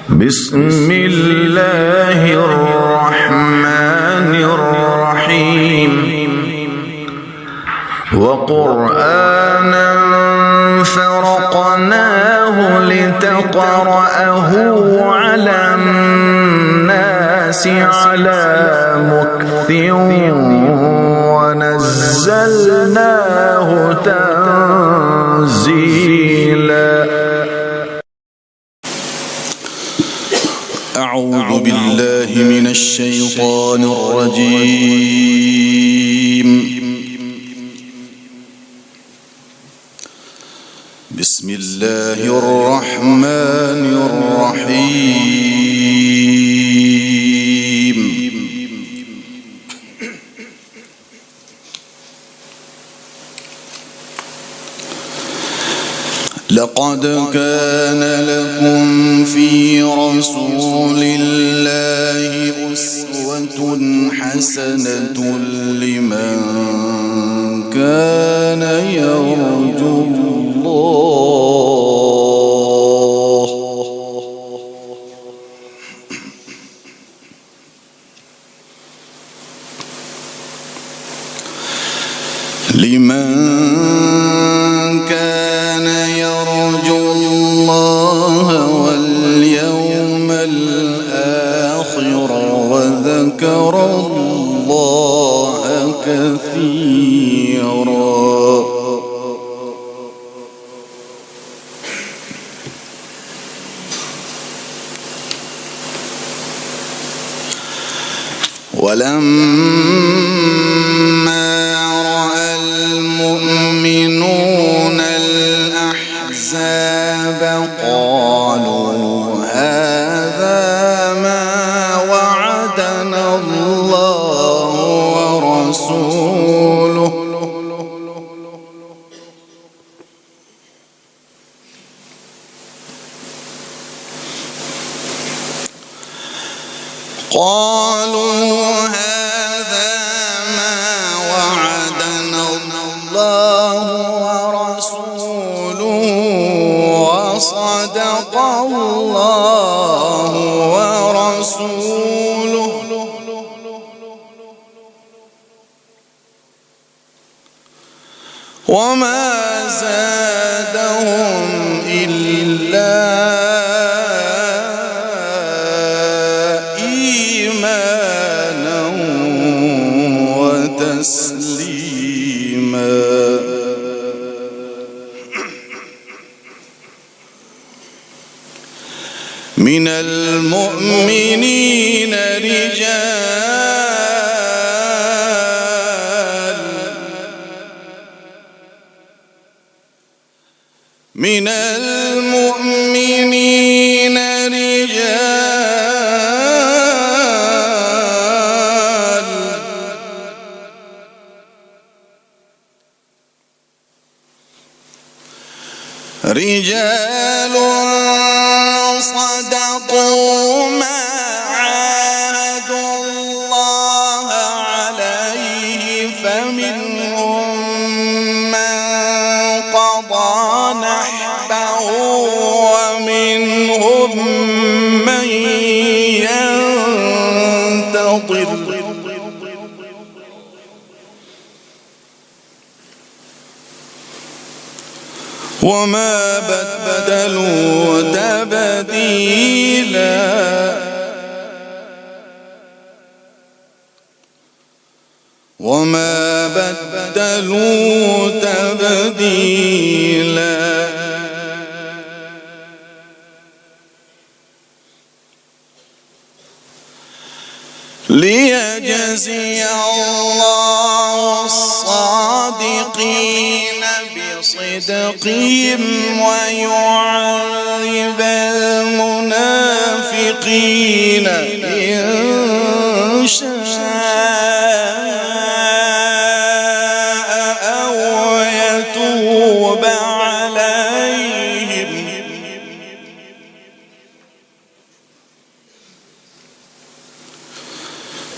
بسم الله الرحمن الرحيم وقرآنا فرقناه لتقرأه على الناس على مكث ونزلناه تنزيلا. أعوذ بالله من الشيطان الرجيم. بسم الله الرحمن الرحيم. لقد كان لكم في رسول الله أسوة حسنة لمن كان يرجو الله واليوم الآخر وذكر الله كثيرا. ولما رأى المؤمنون الأحزاب قالوا هذا ما وعدنا الله ورسوله وصدق الله ورسوله وما زادهم إلا إيمانا وتسليما. من المؤمنين رجال صدقوا ما عاهدوا الله عليه فمنهم من قضى نحبه ومنهم من ينتظر وما بدلوا تبديلا. وما بدلوا تبديلا. ليجزي الله الصادقين بصدقهم ويعذب المنافقين إن شاء أو يتوب عليهم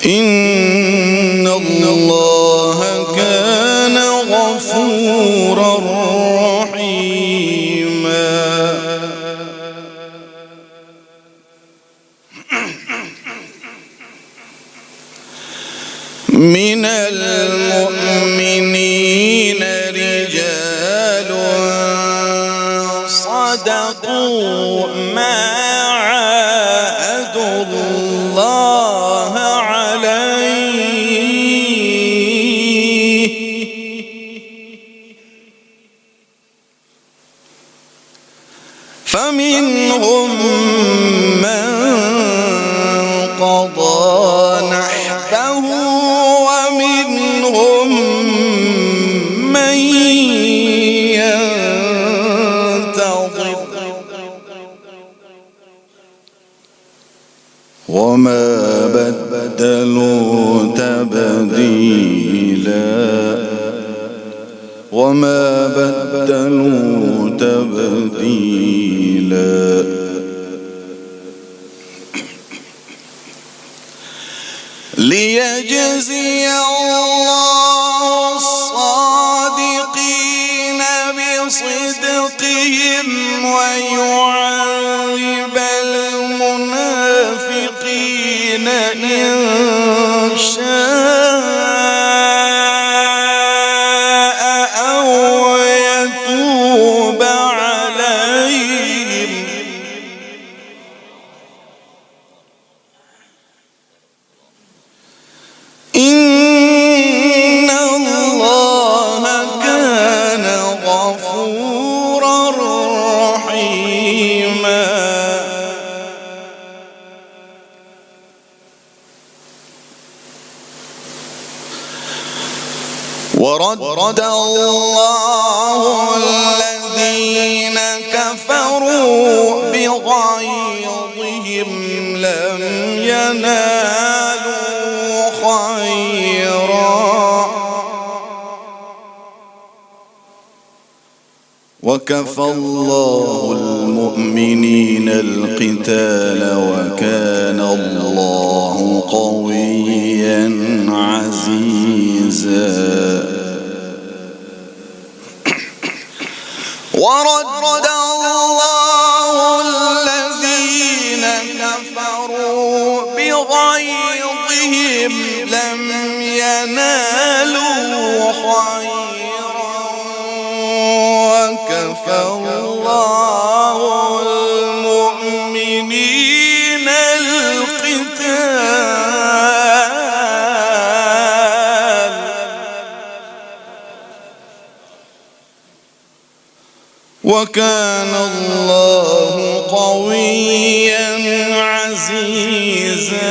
إن الله كان غفورا رحيما. من المؤمنين رجال صدقوا ما عاهدوا الله عليه فمنهم من قضى نحبه ومنهم من ينتظر وما بدلوا تبديلا ليجزي الله الصادقين بصدقهم ويعذب المنافقين إن شاء أو يتوب عليهم إن الله كان غفورا رحيما ورد الله الذين كفروا بغيظهم لم ينالوا خيرا وكفى الله المؤمنين القتال وكان الله قويا عزيزا ورد الله الذين كفروا بغيظهم لم ينالوا خيرا وكفى الله المؤمنين القتال وكان الله قويا عزيزا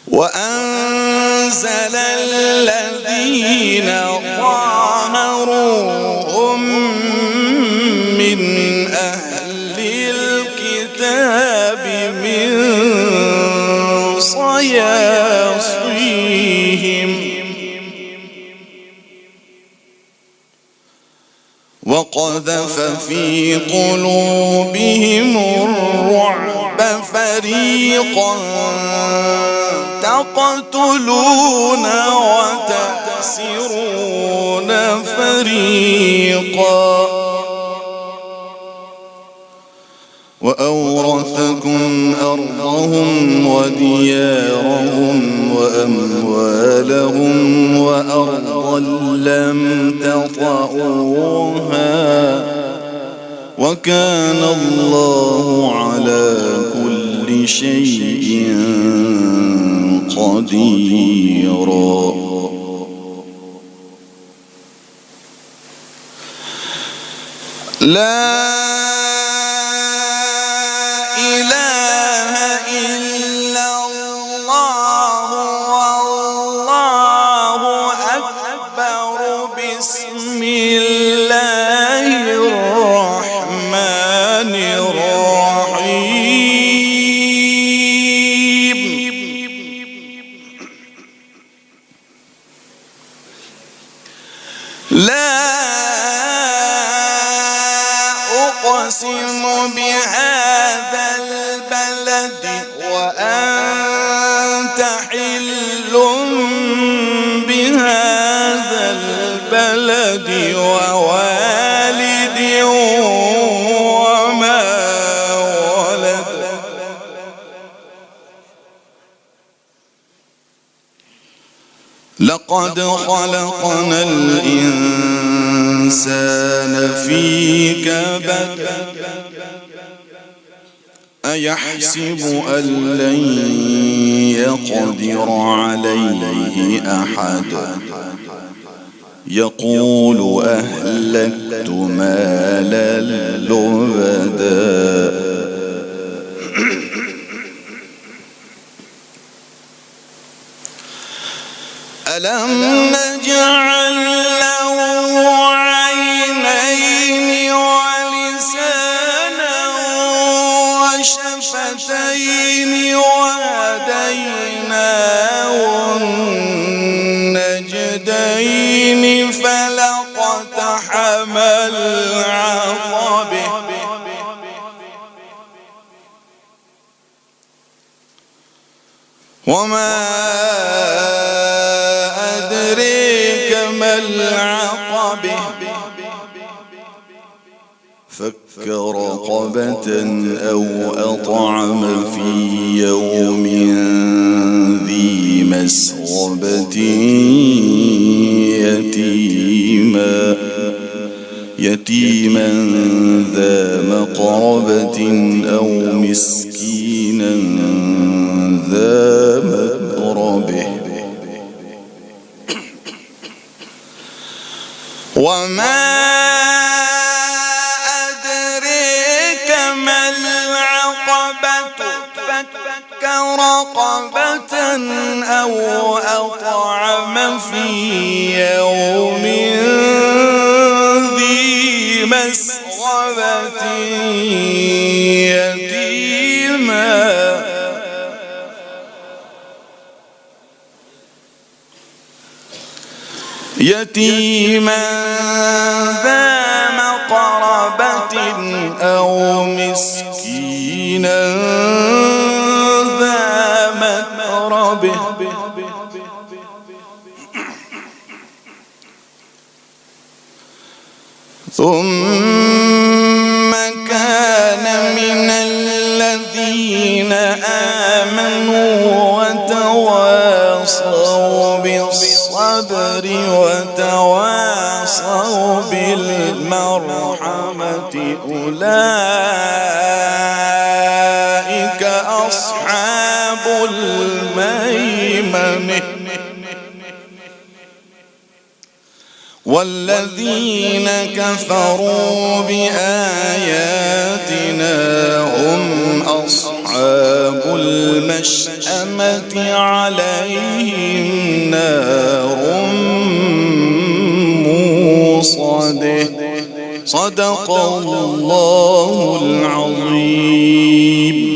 وأنزل الذين ظاهروهم من أهل الكتاب من صياصيهم وقذف في قلوبهم الرعب فريقا تقتلون وتأسرون فريقا وأورثكم أرضهم وديارهم وأموالهم وأرضا لم تطئوها وكان الله على كل شيء قديرا لا إله إلا الله والله أكبر بسم الله الرحمن الرحيم لا أقسم بهذا البلد وأنت حل بهذا البلد ووالد وما ولد لقد خلقنا الإنسان في كبد أيحسب أن لن يقدر عليه أحد يقول أهلكت مالا لبدا ألم نجعل له عينين ولسانا وشفتين وهديناه النجدين فلاقتحم العقبة وما أدريك ما العقبة فك رقبة أو أطعم في يوم ذي مسغبة يتيما ذا مقربة أو مسكينا ذا متربة وما أدريك ما العقبة فك رقبة أو أطعم في يوم ذي مسغبة يتيما ذا مقربة أو مسكينا ذا متربة ثم كان من الذين آمنوا وتواصوا بالصبر وتواصوا بالمرحمة أولئك أصحاب الميمنة والذين كفروا بآياتنا هم أصحاب المشأمة عليهم نار موصدة صدق الله العظيم.